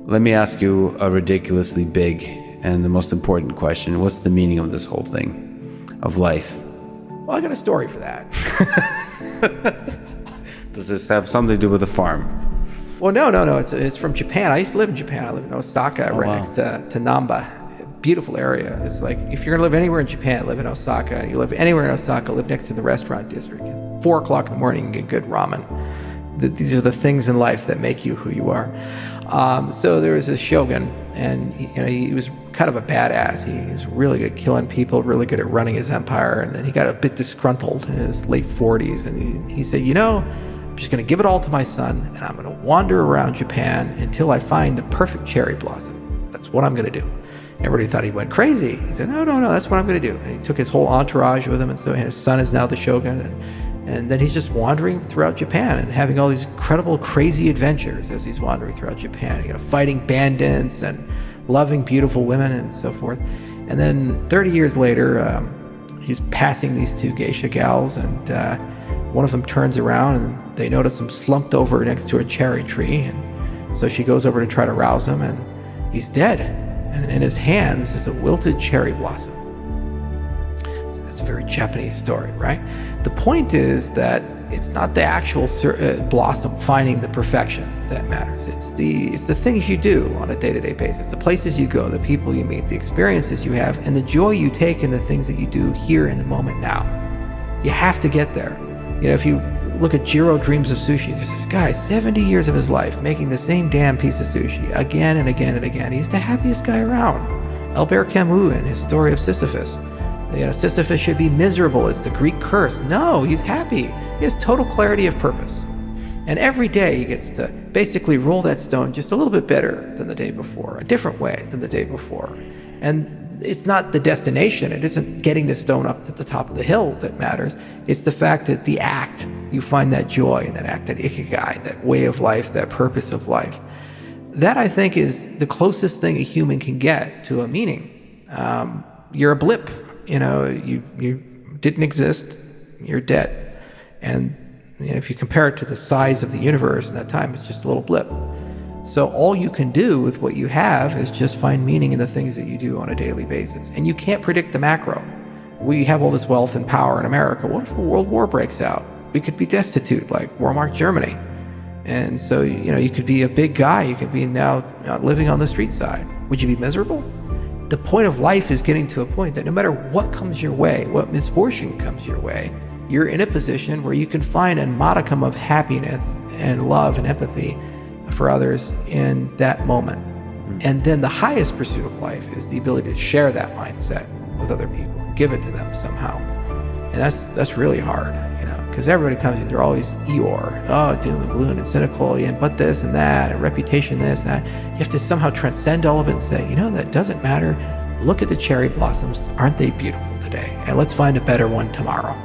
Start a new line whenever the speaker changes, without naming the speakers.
Let me ask you a ridiculously big and the most important question. What's the meaning of this whole thing, of life?
Well, I got a story for that.
Does this have something to do with the farm?
Well, no. It's from Japan. I used to live in Japan. I live in Osaka, next to Namba. Beautiful area. It's like, if you're going to live anywhere in Japan, live in Osaka. You live anywhere in Osaka, live next to the restaurant district. At 4 o'clock in the morning, you can get good ramen. These are the things in life that make you who you are. So there was a shogun, and he was kind of a badass. He was really good at killing people, really good at running his empire, and then he got a bit disgruntled in his late 40s, and he said, I'm just going to give it all to my son, and I'm going to wander around Japan until I find the perfect cherry blossom. That's what I'm going to do. Everybody thought he went crazy. He said, no, that's what I'm going to do. And he took his whole entourage with him, and so his son is now the shogun, and then he's just wandering throughout Japan and having all these incredible, crazy adventures as he's wandering throughout Japan. Fighting bandits and loving beautiful women and so forth. And then 30 years later, he's passing these 2 geisha gals, and one of them turns around and they notice him slumped over next to a cherry tree. And so she goes over to try to rouse him, and he's dead. And in his hands is a wilted cherry blossom. It's a very Japanese story, right? The point is that it's not the actual blossom finding the perfection that matters. It's the things you do on a day-to-day basis, the places you go, the people you meet, the experiences you have, and the joy you take in the things that you do here in the moment now. You have to get there. If you look at Jiro Dreams of Sushi, there's this guy, 70 years of his life, making the same damn piece of sushi again and again and again. He's the happiest guy around. Albert Camus in his story of Sisyphus. Sisyphus should be miserable. It's the Greek curse. No, he's happy. He has total clarity of purpose. And every day he gets to basically roll that stone just a little bit better than the day before, a different way than the day before. And it's not the destination. It isn't getting the stone up to the top of the hill that matters. It's the fact that the act, you find that joy in that act, that ikigai, that way of life, that purpose of life. That, I think, is the closest thing a human can get to a meaning. You're a blip. You didn't exist. You're dead. And if you compare it to the size of the universe in that time, it's just a little blip. So all you can do with what you have is just find meaning in the things that you do on a daily basis. And you can't predict the macro. We have all this wealth and power in America. What if a world war breaks out? We could be destitute like war-marked Germany. And so, you could be a big guy. You could be now living on the street side. Would you be miserable? The point of life is getting to a point that no matter what comes your way, what misfortune comes your way, you're in a position where you can find a modicum of happiness and love and empathy for others in that moment. And then the highest pursuit of life is the ability to share that mindset with other people and give it to them somehow. And that's really hard, because everybody comes in, they're always Eeyore, doom and gloom and cynical, but this and that, and reputation this and that. You have to somehow transcend all of it and say, that doesn't matter. Look at the cherry blossoms. Aren't they beautiful today? And let's find a better one tomorrow.